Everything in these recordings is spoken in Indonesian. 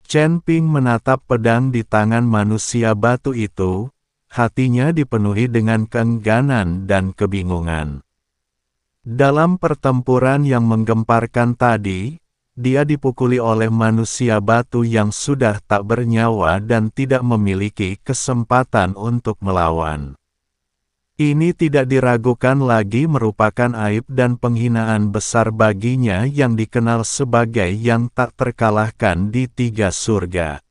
Chen Ping menatap pedang di tangan manusia batu itu, hatinya dipenuhi dengan keengganan dan kebingungan. Dalam pertempuran yang menggemparkan tadi, dia dipukuli oleh manusia batu yang sudah tak bernyawa dan tidak memiliki kesempatan untuk melawan. Ini tidak diragukan lagi merupakan aib dan penghinaan besar baginya yang dikenal sebagai yang tak terkalahkan di tiga surga.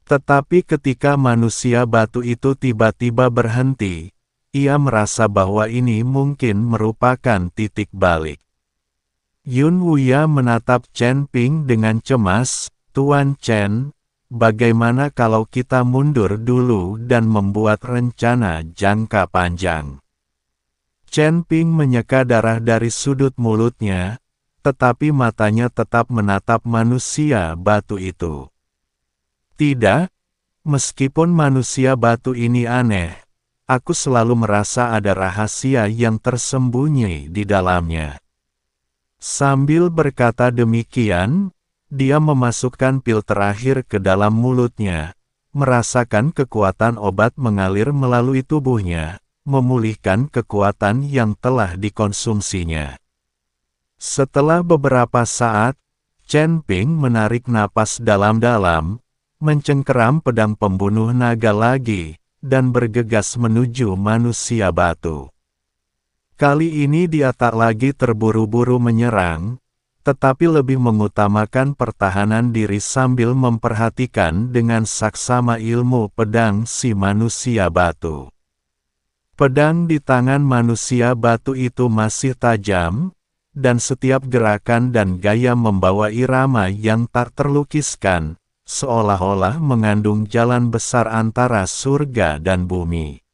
Tetapi ketika manusia batu itu tiba-tiba berhenti, ia merasa bahwa ini mungkin merupakan titik balik. Yun Wuya menatap Chen Ping dengan cemas, "Tuan Chen, bagaimana kalau kita mundur dulu dan membuat rencana jangka panjang?" Chen Ping menyeka darah dari sudut mulutnya, tetapi matanya tetap menatap manusia batu itu. "Tidak, meskipun manusia batu ini aneh, aku selalu merasa ada rahasia yang tersembunyi di dalamnya." Sambil berkata demikian, dia memasukkan pil terakhir ke dalam mulutnya, merasakan kekuatan obat mengalir melalui tubuhnya, memulihkan kekuatan yang telah dikonsumsinya. Setelah beberapa saat, Chen Ping menarik napas dalam-dalam, mencengkeram pedang pembunuh naga lagi, dan bergegas menuju manusia batu. Kali ini dia tak lagi terburu-buru menyerang, tetapi lebih mengutamakan pertahanan diri sambil memperhatikan dengan saksama ilmu pedang si manusia batu. Pedang di tangan manusia batu itu masih tajam, dan setiap gerakan dan gaya membawa irama yang tak terlukiskan, seolah-olah mengandung jalan besar antara surga dan bumi.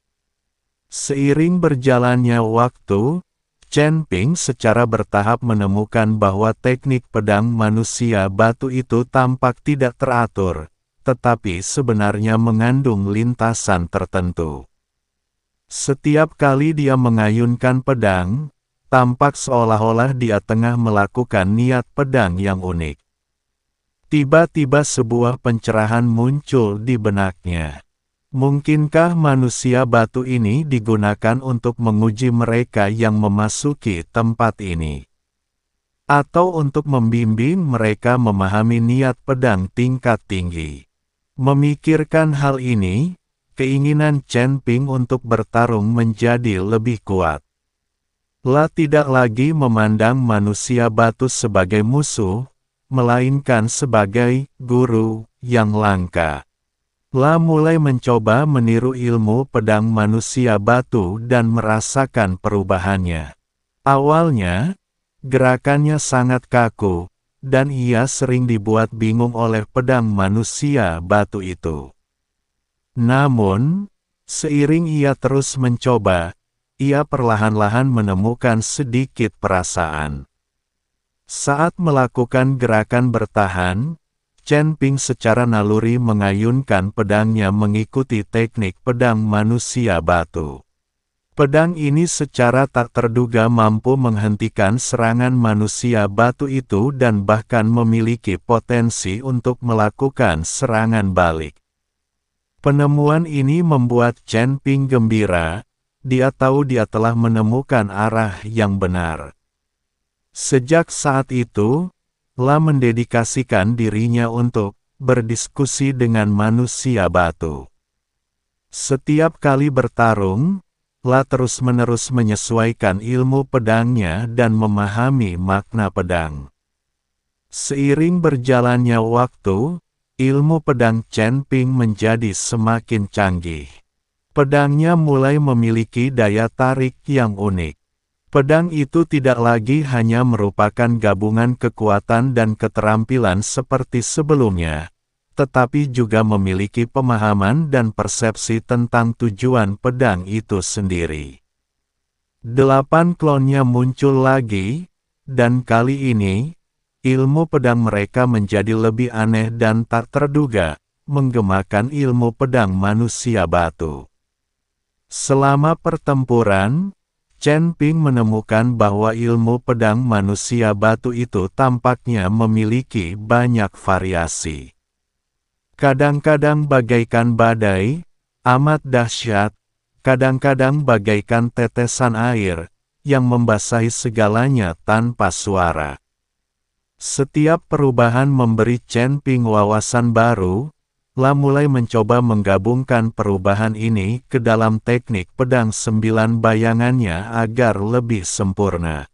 Seiring berjalannya waktu, Chen Ping secara bertahap menemukan bahwa teknik pedang manusia batu itu tampak tidak teratur, tetapi sebenarnya mengandung lintasan tertentu. Setiap kali dia mengayunkan pedang, tampak seolah-olah dia tengah melakukan niat pedang yang unik. Tiba-tiba sebuah pencerahan muncul di benaknya. Mungkinkah manusia batu ini digunakan untuk menguji mereka yang memasuki tempat ini? Atau untuk membimbing mereka memahami niat pedang tingkat tinggi? Memikirkan hal ini, keinginan Chen Ping untuk bertarung menjadi lebih kuat. La tidak lagi memandang manusia batu sebagai musuh, melainkan sebagai guru yang langka. La mulai mencoba meniru ilmu pedang manusia batu dan merasakan perubahannya. Awalnya, gerakannya sangat kaku, dan ia sering dibuat bingung oleh pedang manusia batu itu. Namun, seiring ia terus mencoba, ia perlahan-lahan menemukan sedikit perasaan. Saat melakukan gerakan bertahan, Chen Ping secara naluri mengayunkan pedangnya mengikuti teknik pedang manusia batu. Pedang ini secara tak terduga mampu menghentikan serangan manusia batu itu dan bahkan memiliki potensi untuk melakukan serangan balik. Penemuan ini membuat Chen Ping gembira, dia tahu dia telah menemukan arah yang benar. Sejak saat itu, La mendedikasikan dirinya untuk berdiskusi dengan manusia batu. Setiap kali bertarung, La terus-menerus menyesuaikan ilmu pedangnya dan memahami makna pedang. Seiring berjalannya waktu, ilmu pedang Chen Ping menjadi semakin canggih. Pedangnya mulai memiliki daya tarik yang unik. Pedang itu tidak lagi hanya merupakan gabungan kekuatan dan keterampilan seperti sebelumnya, tetapi juga memiliki pemahaman dan persepsi tentang tujuan pedang itu sendiri. 8 klonnya muncul lagi, dan kali ini, ilmu pedang mereka menjadi lebih aneh dan tak terduga, menggemakan ilmu pedang manusia batu. Selama pertempuran, Chen Ping menemukan bahwa ilmu pedang manusia batu itu tampaknya memiliki banyak variasi. Kadang-kadang bagaikan badai, amat dahsyat, kadang-kadang bagaikan tetesan air, yang membasahi segalanya tanpa suara. Setiap perubahan memberi Chen Ping wawasan baru, La mulai mencoba menggabungkan perubahan ini ke dalam teknik pedang 9 bayangannya agar lebih sempurna.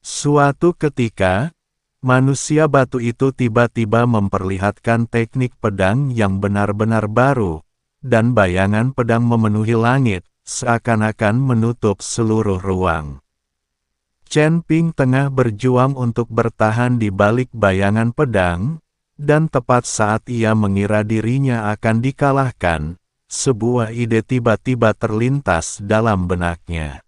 Suatu ketika, manusia batu itu tiba-tiba memperlihatkan teknik pedang yang benar-benar baru, dan bayangan pedang memenuhi langit, seakan-akan menutup seluruh ruang. Chen Ping tengah berjuang untuk bertahan di balik bayangan pedang, dan tepat saat ia mengira dirinya akan dikalahkan, sebuah ide tiba-tiba terlintas dalam benaknya.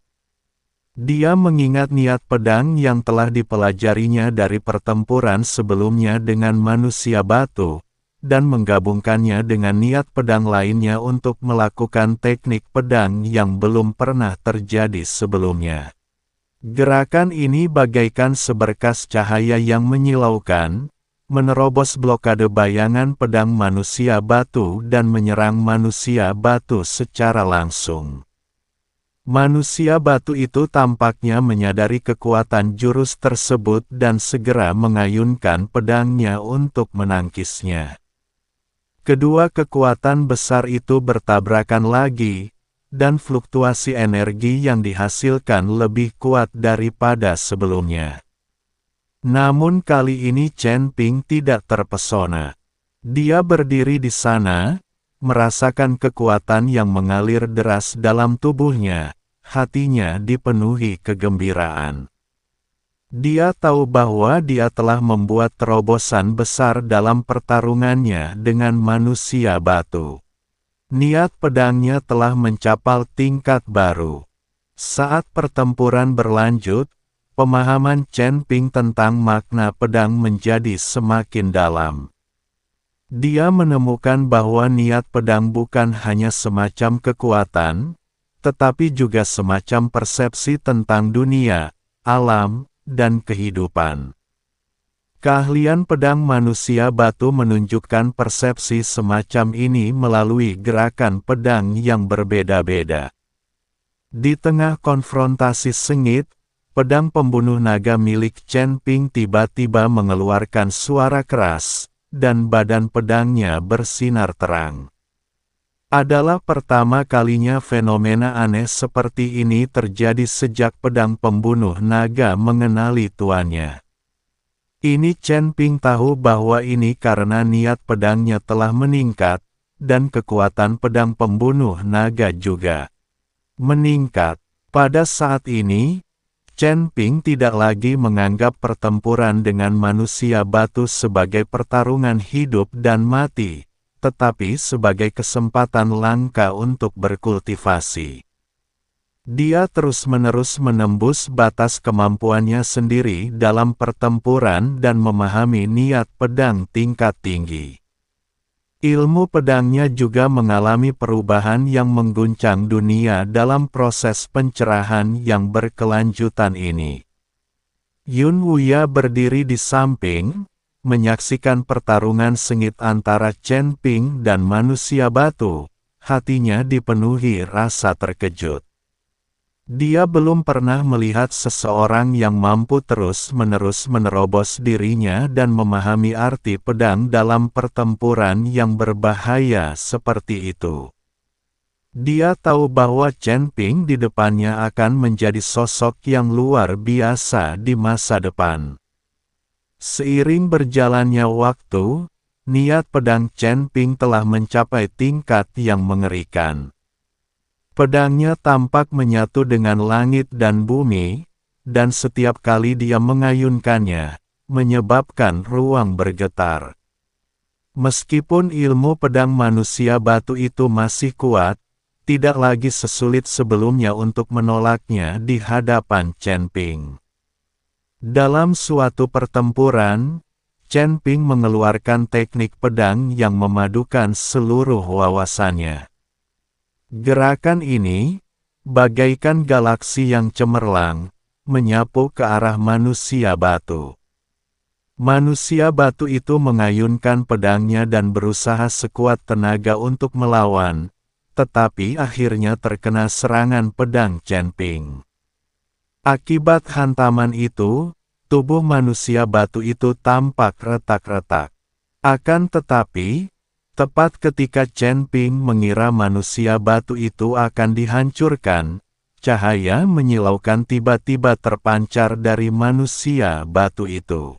Dia mengingat niat pedang yang telah dipelajarinya dari pertempuran sebelumnya dengan manusia batu, dan menggabungkannya dengan niat pedang lainnya untuk melakukan teknik pedang yang belum pernah terjadi sebelumnya. Gerakan ini bagaikan seberkas cahaya yang menyilaukan, menerobos blokade bayangan pedang manusia batu dan menyerang manusia batu secara langsung. Manusia batu itu tampaknya menyadari kekuatan jurus tersebut dan segera mengayunkan pedangnya untuk menangkisnya. Kedua kekuatan besar itu bertabrakan lagi, dan fluktuasi energi yang dihasilkan lebih kuat daripada sebelumnya. Namun kali ini Chen Ping tidak terpesona. Dia berdiri di sana, merasakan kekuatan yang mengalir deras dalam tubuhnya. Hatinya dipenuhi kegembiraan. Dia tahu bahwa dia telah membuat terobosan besar dalam pertarungannya dengan manusia batu. Niat pedangnya telah mencapai tingkat baru. Saat pertempuran berlanjut, pemahaman Chen Ping tentang makna pedang menjadi semakin dalam. Dia menemukan bahwa niat pedang bukan hanya semacam kekuatan, tetapi juga semacam persepsi tentang dunia, alam, dan kehidupan. Keahlian pedang manusia batu menunjukkan persepsi semacam ini melalui gerakan pedang yang berbeda-beda. Di tengah konfrontasi sengit, pedang pembunuh naga milik Chen Ping tiba-tiba mengeluarkan suara keras, dan badan pedangnya bersinar terang. Adalah pertama kalinya fenomena aneh seperti ini terjadi sejak pedang pembunuh naga mengenali tuannya. Ini Chen Ping tahu bahwa ini karena niat pedangnya telah meningkat, dan kekuatan pedang pembunuh naga juga meningkat. Pada saat ini, Chen Ping tidak lagi menganggap pertempuran dengan manusia batu sebagai pertarungan hidup dan mati, tetapi sebagai kesempatan langka untuk berkultivasi. Dia terus-menerus menembus batas kemampuannya sendiri dalam pertempuran dan memahami niat pedang tingkat tinggi. Ilmu pedangnya juga mengalami perubahan yang mengguncang dunia dalam proses pencerahan yang berkelanjutan ini. Yun Wuya berdiri di samping, menyaksikan pertarungan sengit antara Chen Ping dan manusia batu. Hatinya dipenuhi rasa terkejut. Dia belum pernah melihat seseorang yang mampu terus-menerus menerobos dirinya dan memahami arti pedang dalam pertempuran yang berbahaya seperti itu. Dia tahu bahwa Chen Ping di depannya akan menjadi sosok yang luar biasa di masa depan. Seiring berjalannya waktu, niat pedang Chen Ping telah mencapai tingkat yang mengerikan. Pedangnya tampak menyatu dengan langit dan bumi, dan setiap kali dia mengayunkannya, menyebabkan ruang bergetar. Meskipun ilmu pedang manusia batu itu masih kuat, tidak lagi sesulit sebelumnya untuk menolaknya di hadapan Chen Ping. Dalam suatu pertempuran, Chen Ping mengeluarkan teknik pedang yang memadukan seluruh wawasannya. Gerakan ini, bagaikan galaksi yang cemerlang, menyapu ke arah manusia batu. Manusia batu itu mengayunkan pedangnya dan berusaha sekuat tenaga untuk melawan, tetapi akhirnya terkena serangan pedang Chen Ping. Akibat hantaman itu, tubuh manusia batu itu tampak retak-retak. Akan tetapi, tepat ketika Chen Ping mengira manusia batu itu akan dihancurkan, cahaya menyilaukan tiba-tiba terpancar dari manusia batu itu.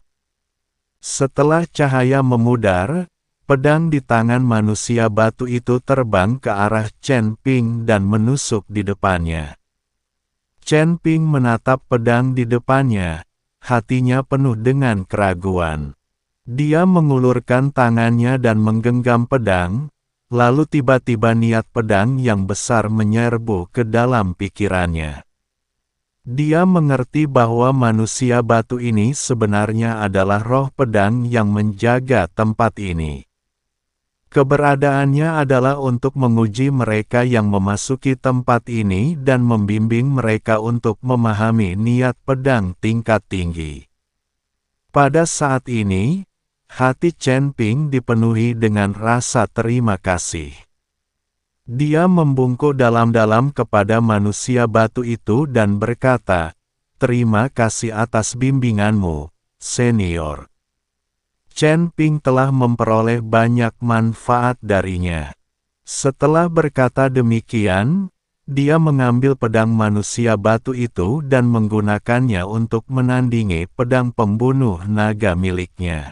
Setelah cahaya memudar, pedang di tangan manusia batu itu terbang ke arah Chen Ping dan menusuk di depannya. Chen Ping menatap pedang di depannya, hatinya penuh dengan keraguan. Dia mengulurkan tangannya dan menggenggam pedang, lalu tiba-tiba niat pedang yang besar menyerbu ke dalam pikirannya. Dia mengerti bahwa manusia batu ini sebenarnya adalah roh pedang yang menjaga tempat ini. Keberadaannya adalah untuk menguji mereka yang memasuki tempat ini dan membimbing mereka untuk memahami niat pedang tingkat tinggi. Pada saat ini, hati Chen Ping dipenuhi dengan rasa terima kasih. Dia membungkuk dalam-dalam kepada manusia batu itu dan berkata, "Terima kasih atas bimbinganmu, senior." Chen Ping telah memperoleh banyak manfaat darinya. Setelah berkata demikian, dia mengambil pedang manusia batu itu dan menggunakannya untuk menandingi pedang pembunuh naga miliknya.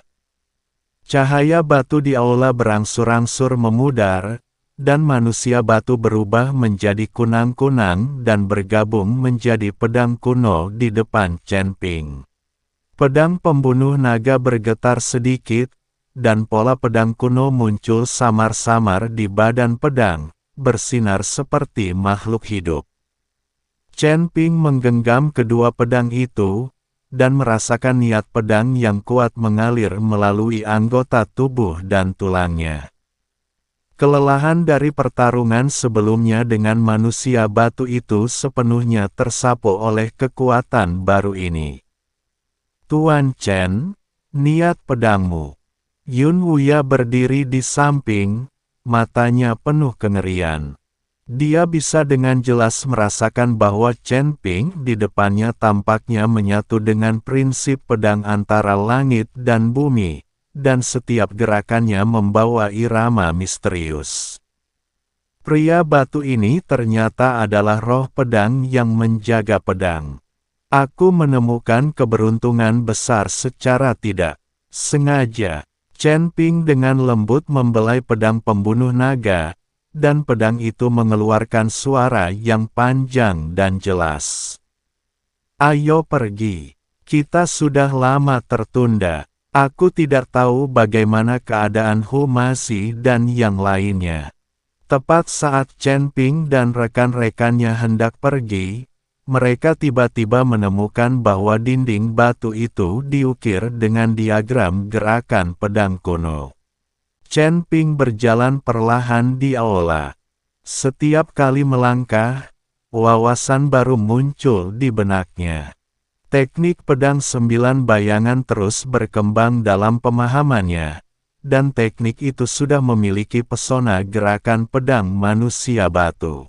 Cahaya batu di aula berangsur-angsur memudar, dan manusia batu berubah menjadi kunang-kunang dan bergabung menjadi pedang kuno di depan Chen Ping. Pedang pembunuh naga bergetar sedikit, dan pola pedang kuno muncul samar-samar di badan pedang, bersinar seperti makhluk hidup. Chen Ping menggenggam kedua pedang itu, dan merasakan niat pedang yang kuat mengalir melalui anggota tubuh dan tulangnya. Kelelahan dari pertarungan sebelumnya dengan manusia batu itu sepenuhnya tersapu oleh kekuatan baru ini. "Tuan Chen, niat pedangmu." Yun Wuya berdiri di samping, matanya penuh kengerian. Dia bisa dengan jelas merasakan bahwa Chen Ping di depannya tampaknya menyatu dengan prinsip pedang antara langit dan bumi, dan setiap gerakannya membawa irama misterius. Pria batu ini ternyata adalah roh pedang yang menjaga pedang. Aku menemukan keberuntungan besar secara tidak sengaja. Chen Ping dengan lembut membelai pedang pembunuh naga, dan pedang itu mengeluarkan suara yang panjang dan jelas. "Ayo pergi. Kita sudah lama tertunda. Aku tidak tahu bagaimana keadaan Hu Maxi dan yang lainnya." Tepat saat Chen Ping dan rekan-rekannya hendak pergi, mereka tiba-tiba menemukan bahwa dinding batu itu diukir dengan diagram gerakan pedang kuno. Chen Ping berjalan perlahan di aula. Setiap kali melangkah, wawasan baru muncul di benaknya. Teknik pedang 9 bayangan terus berkembang dalam pemahamannya, dan teknik itu sudah memiliki pesona gerakan pedang manusia batu.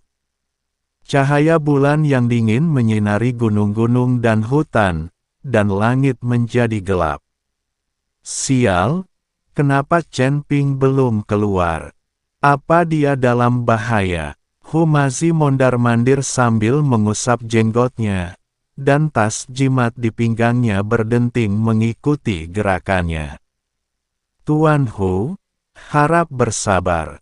Cahaya bulan yang dingin menyinari gunung-gunung dan hutan, dan langit menjadi gelap. Sial, kenapa Chen Ping belum keluar? Apa dia dalam bahaya? Hu Maxi mondar-mandir sambil mengusap jenggotnya, dan tas jimat di pinggangnya berdenting mengikuti gerakannya. "Tuan Hu, harap bersabar.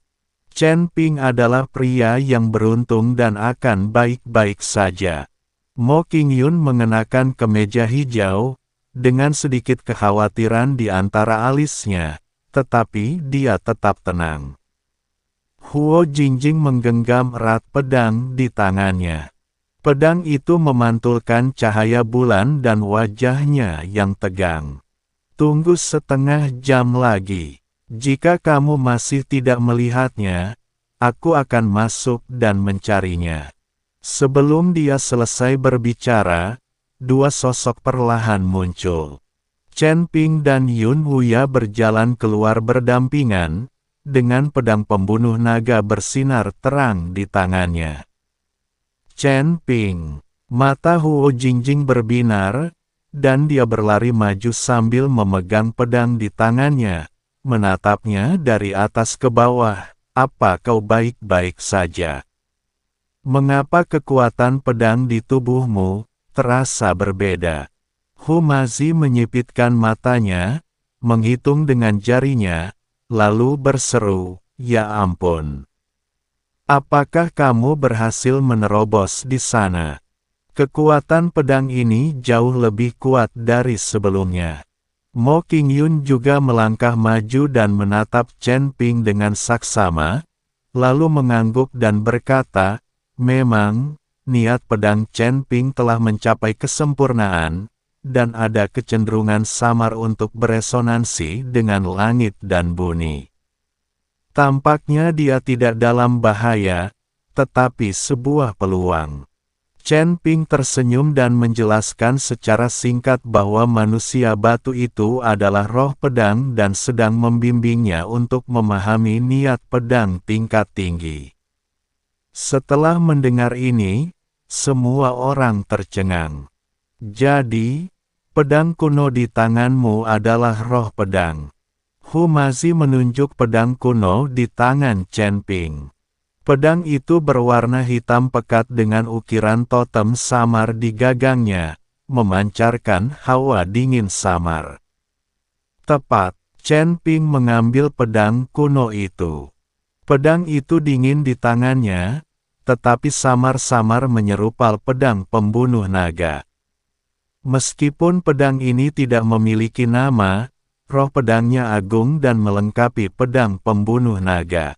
Chen Ping adalah pria yang beruntung dan akan baik-baik saja." Mo Qingyun mengenakan kemeja hijau, dengan sedikit kekhawatiran di antara alisnya, tetapi dia tetap tenang. Huo Jingjing menggenggam erat pedang di tangannya. Pedang itu memantulkan cahaya bulan dan wajahnya yang tegang. "Tunggu setengah jam lagi. Jika kamu masih tidak melihatnya, aku akan masuk dan mencarinya." Sebelum dia selesai berbicara, dua sosok perlahan muncul. Chen Ping dan Yun Huya berjalan keluar berdampingan, dengan pedang pembunuh naga bersinar terang di tangannya. Chen Ping, mata Huo Jingjing berbinar, dan dia berlari maju sambil memegang pedang di tangannya, menatapnya dari atas ke bawah. Apa kau baik-baik saja? Mengapa kekuatan pedang di tubuhmu terasa berbeda? Hu Mazi menyipitkan matanya, menghitung dengan jarinya, lalu berseru, "Ya ampun! Apakah kamu berhasil menerobos di sana? Kekuatan pedang ini jauh lebih kuat dari sebelumnya." Mo Qingyun juga melangkah maju dan menatap Chen Ping dengan saksama, lalu mengangguk dan berkata, "Memang, niat pedang Chen Ping telah mencapai kesempurnaan, dan ada kecenderungan samar untuk beresonansi dengan langit dan bumi. Tampaknya dia tidak dalam bahaya, tetapi sebuah peluang." Chen Ping tersenyum dan menjelaskan secara singkat bahwa manusia batu itu adalah roh pedang dan sedang membimbingnya untuk memahami niat pedang tingkat tinggi. Setelah mendengar ini, semua orang tercengang. "Jadi, pedang kuno di tanganmu adalah roh pedang." Hu Mazi menunjuk pedang kuno di tangan Chen Ping. Pedang itu berwarna hitam pekat dengan ukiran totem samar di gagangnya, memancarkan hawa dingin samar. Tepat, Chen Ping mengambil pedang kuno itu. Pedang itu dingin di tangannya, tetapi samar-samar menyerupal pedang pembunuh naga. Meskipun pedang ini tidak memiliki nama, roh pedangnya agung dan melengkapi pedang pembunuh naga.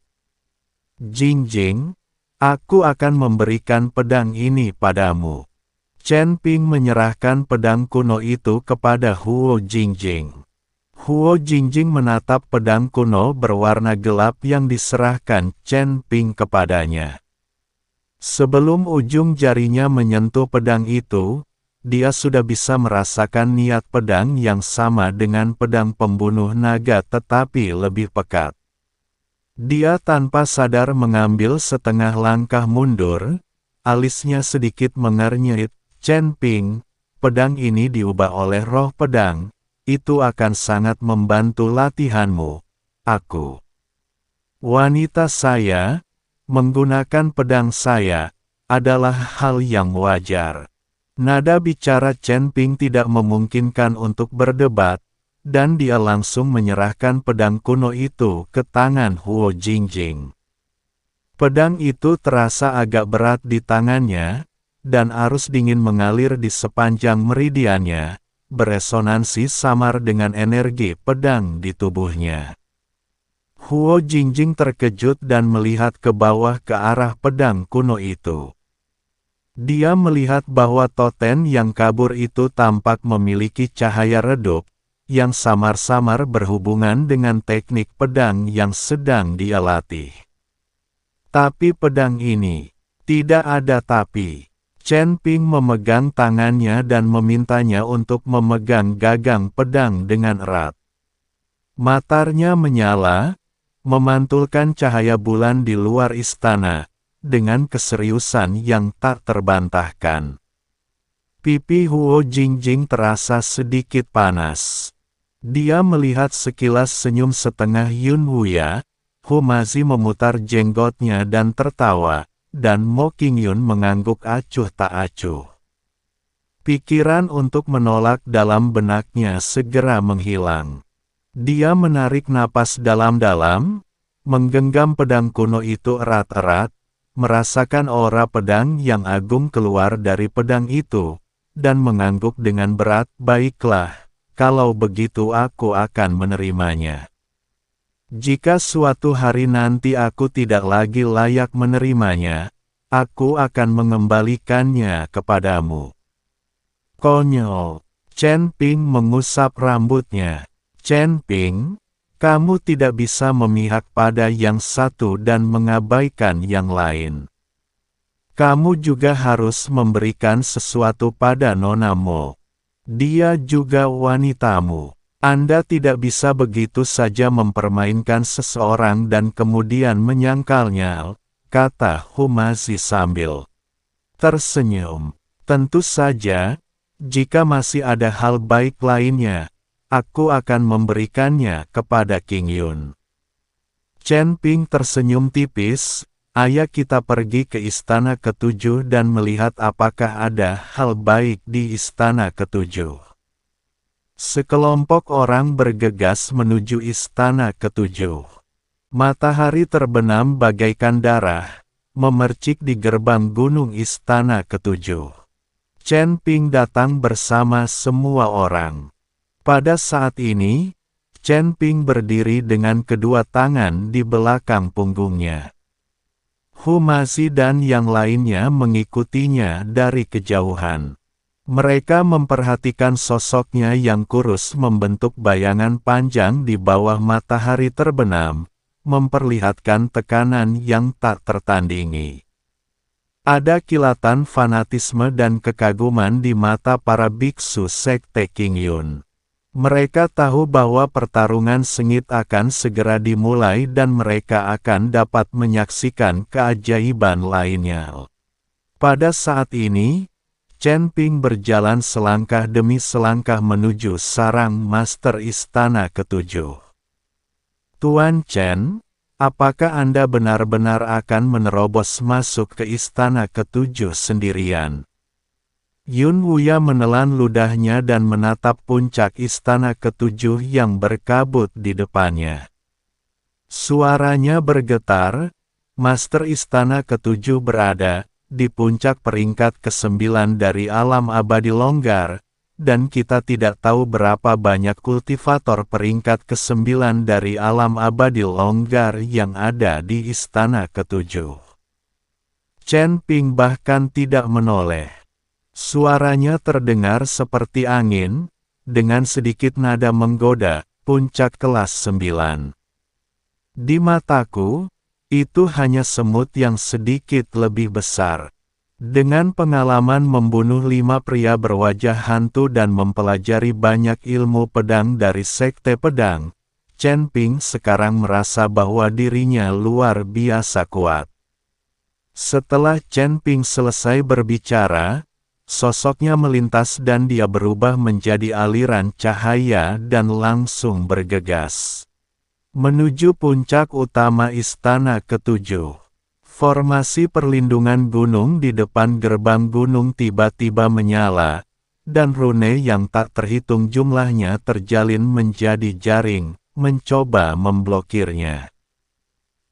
"Jingjing, aku akan memberikan pedang ini padamu." Chen Ping menyerahkan pedang kuno itu kepada Huo Jingjing. Huo Jingjing menatap pedang kuno berwarna gelap yang diserahkan Chen Ping kepadanya. Sebelum ujung jarinya menyentuh pedang itu, dia sudah bisa merasakan niat pedang yang sama dengan pedang pembunuh naga tetapi lebih pekat. Dia tanpa sadar mengambil setengah langkah mundur, alisnya sedikit mengernyit. "Chen Ping, pedang ini diubah oleh roh pedang, itu akan sangat membantu latihanmu. Wanita saya, menggunakan pedang saya, adalah hal yang wajar." Nada bicara Chen Ping tidak memungkinkan untuk berdebat, dan dia langsung menyerahkan pedang kuno itu ke tangan Huo Jingjing. Pedang itu terasa agak berat di tangannya, dan arus dingin mengalir di sepanjang meridiannya, beresonansi samar dengan energi pedang di tubuhnya. Huo Jingjing terkejut dan melihat ke bawah ke arah pedang kuno itu. Dia melihat bahwa toten yang kabur itu tampak memiliki cahaya redup, yang samar-samar berhubungan dengan teknik pedang yang sedang dia latih. Tapi pedang ini, tidak ada tapi. Chen Ping memegang tangannya dan memintanya untuk memegang gagang pedang dengan erat. Matanya menyala, memantulkan cahaya bulan di luar istana, dengan keseriusan yang tak terbantahkan. Pipi Huo Jingjing terasa sedikit panas. Dia melihat sekilas senyum setengah Yun Huya. Hu Mazi memutar jenggotnya dan tertawa, dan Mo Qingyun mengangguk acuh tak acuh. Pikiran untuk menolak dalam benaknya segera menghilang. Dia menarik napas dalam-dalam, menggenggam pedang kuno itu erat-erat, merasakan aura pedang yang agung keluar dari pedang itu, dan mengangguk dengan berat. "Baiklah, kalau begitu aku akan menerimanya. Jika suatu hari nanti aku tidak lagi layak menerimanya, aku akan mengembalikannya kepadamu." "Konyol." Chen Ping mengusap rambutnya. "Chen Ping, kamu tidak bisa memihak pada yang satu dan mengabaikan yang lain. Kamu juga harus memberikan sesuatu pada Nona Mo." Dia juga wanitamu. Anda tidak bisa begitu saja mempermainkan seseorang dan kemudian menyangkalnya, kata Humazi sambil tersenyum. Tentu saja, jika masih ada hal baik lainnya, aku akan memberikannya kepada King Yun. Chen Ping tersenyum tipis. Ayo kita pergi ke istana ketujuh dan melihat apakah ada hal baik di istana ketujuh. Sekelompok orang bergegas menuju istana ketujuh. Matahari terbenam bagaikan darah, memercik di gerbang gunung istana ketujuh. Chen Ping datang bersama semua orang. Pada saat ini, Chen Ping berdiri dengan kedua tangan di belakang punggungnya. Humazi dan yang lainnya mengikutinya dari kejauhan. Mereka memperhatikan sosoknya yang kurus membentuk bayangan panjang di bawah matahari terbenam, memperlihatkan tekanan yang tak tertandingi. Ada kilatan fanatisme dan kekaguman di mata para biksu sekte King Yun. Mereka tahu bahwa pertarungan sengit akan segera dimulai dan mereka akan dapat menyaksikan keajaiban lainnya. Pada saat ini, Chen Ping berjalan selangkah demi selangkah menuju sarang Master Istana ketujuh. Tuan Chen, apakah Anda benar-benar akan menerobos masuk ke Istana ketujuh sendirian? Yun Wuya menelan ludahnya dan menatap puncak Istana ketujuh yang berkabut di depannya. Suaranya bergetar, Master Istana ketujuh berada di puncak peringkat ke-9 dari alam abadi longgar, dan kita tidak tahu berapa banyak kultivator peringkat ke-9 dari alam abadi longgar yang ada di istana ketujuh. Chen Ping bahkan tidak menoleh. Suaranya terdengar seperti angin, dengan sedikit nada menggoda, puncak kelas 9. Di mataku, itu hanya semut yang sedikit lebih besar. Dengan pengalaman membunuh 5 pria berwajah hantu dan mempelajari banyak ilmu pedang dari sekte pedang, Chen Ping sekarang merasa bahwa dirinya luar biasa kuat. Setelah Chen Ping selesai berbicara, sosoknya melintas dan dia berubah menjadi aliran cahaya dan langsung bergegas menuju puncak utama istana ketujuh. Formasi perlindungan gunung di depan gerbang gunung tiba-tiba menyala, dan rune yang tak terhitung jumlahnya terjalin menjadi jaring, mencoba memblokirnya.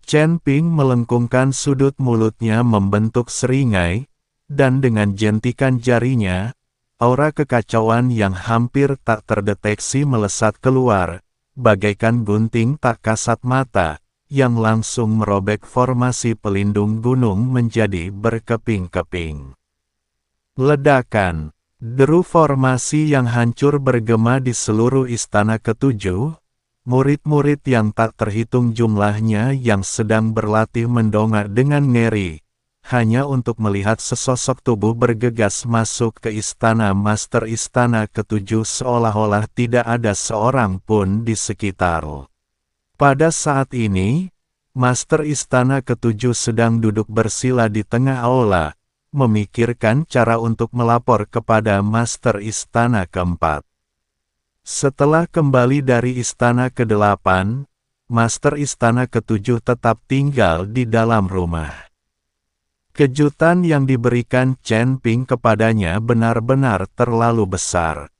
Chen Ping melengkungkan sudut mulutnya membentuk seringai, dan dengan jentikan jarinya, aura kekacauan yang hampir tak terdeteksi melesat keluar, bagaikan gunting tak kasat mata, yang langsung merobek formasi pelindung gunung menjadi berkeping-keping. Ledakan, deru formasi yang hancur bergema di seluruh istana ketujuh. Murid-murid yang tak terhitung jumlahnya yang sedang berlatih mendongak dengan ngeri, hanya untuk melihat sesosok tubuh bergegas masuk ke istana Master Istana ketujuh seolah-olah tidak ada seorang pun di sekitar. Pada saat ini, Master Istana ketujuh sedang duduk bersila di tengah aula, memikirkan cara untuk melapor kepada Master Istana keempat. Setelah kembali dari istana ke-8, Master Istana ketujuh tetap tinggal di dalam rumah. Kejutan yang diberikan Chen Ping kepadanya benar-benar terlalu besar.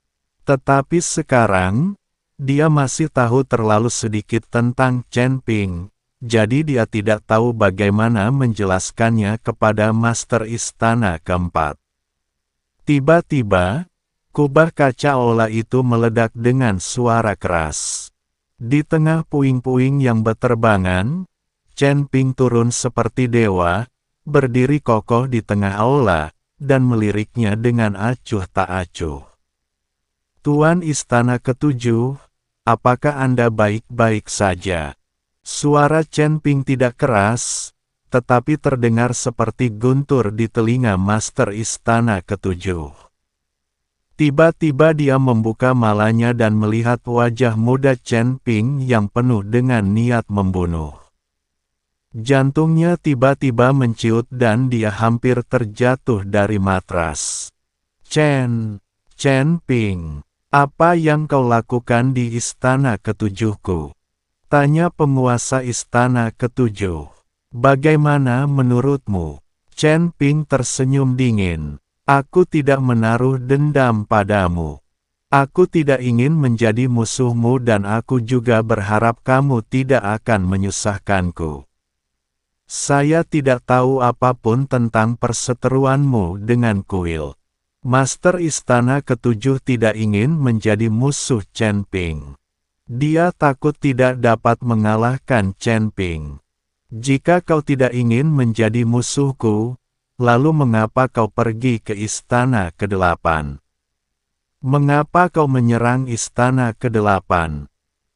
Tetapi sekarang, dia masih tahu terlalu sedikit tentang Chen Ping, jadi dia tidak tahu bagaimana menjelaskannya kepada Master Istana keempat. Tiba-tiba, kubah kaca aula itu meledak dengan suara keras. Di tengah puing-puing yang berterbangan, Chen Ping turun seperti dewa, berdiri kokoh di tengah aula, dan meliriknya dengan acuh tak acuh. Tuan Istana ketujuh, apakah Anda baik-baik saja? Suara Chen Ping tidak keras, tetapi terdengar seperti guntur di telinga Master Istana ketujuh. Tiba-tiba dia membuka malanya dan melihat wajah muda Chen Ping yang penuh dengan niat membunuh. Jantungnya tiba-tiba menciut dan dia hampir terjatuh dari matras. Chen Ping, apa yang kau lakukan di istana ketujuhku? Tanya penguasa istana ketujuh. Bagaimana menurutmu? Chen Ping tersenyum dingin. Aku tidak menaruh dendam padamu. Aku tidak ingin menjadi musuhmu dan aku juga berharap kamu tidak akan menyusahkanku. Saya tidak tahu apapun tentang perseteruanmu dengan kuil. Master Istana Ketujuh tidak ingin menjadi musuh Chen Ping. Dia takut tidak dapat mengalahkan Chen Ping. Jika kau tidak ingin menjadi musuhku, lalu mengapa kau pergi ke Istana ke-8? Mengapa kau menyerang Istana ke-8?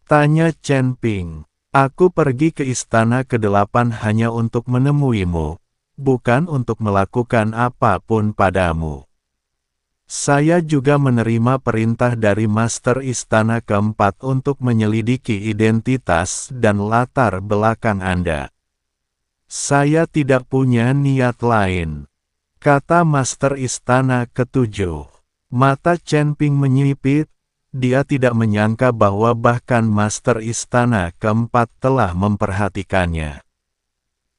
Tanya Chen Ping. Aku pergi ke Istana ke-8 hanya untuk menemuimu, bukan untuk melakukan apapun padamu. Saya juga menerima perintah dari Master Istana ke-4 untuk menyelidiki identitas dan latar belakang Anda. Saya tidak punya niat lain, kata Master Istana ke-7. Mata Chen Ping menyipit, dia tidak menyangka bahwa bahkan Master Istana ke-4 telah memperhatikannya.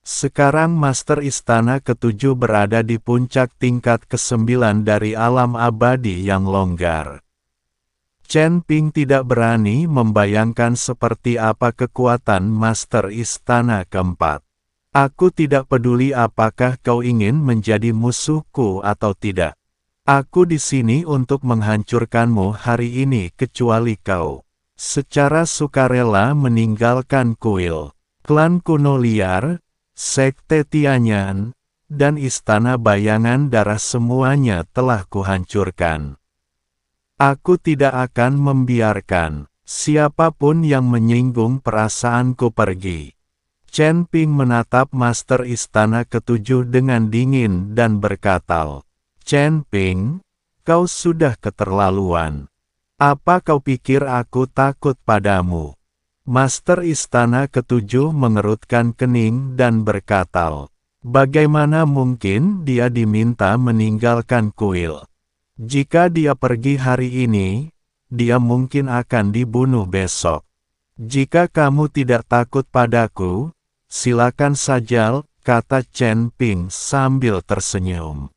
Sekarang Master Istana ke-7 berada di puncak tingkat ke-9 dari alam abadi yang longgar. Chen Ping tidak berani membayangkan seperti apa kekuatan Master Istana ke-4. Aku tidak peduli apakah kau ingin menjadi musuhku atau tidak. Aku di sini untuk menghancurkanmu hari ini kecuali kau secara sukarela meninggalkan kuil, klan kuno liar, sekte Tianyan, dan istana bayangan darah semuanya telah kuhancurkan. Aku tidak akan membiarkan siapapun yang menyinggung perasaanku pergi. Chen Ping menatap Master Istana ke-7 dengan dingin dan berkata, Chen Ping, kau sudah keterlaluan. Apa kau pikir aku takut padamu? Master Istana ke-7 mengerutkan kening dan berkata, bagaimana mungkin dia diminta meninggalkan kuil? Jika dia pergi hari ini, dia mungkin akan dibunuh besok. Jika kamu tidak takut padaku, silakan saja, kata Chen Ping sambil tersenyum.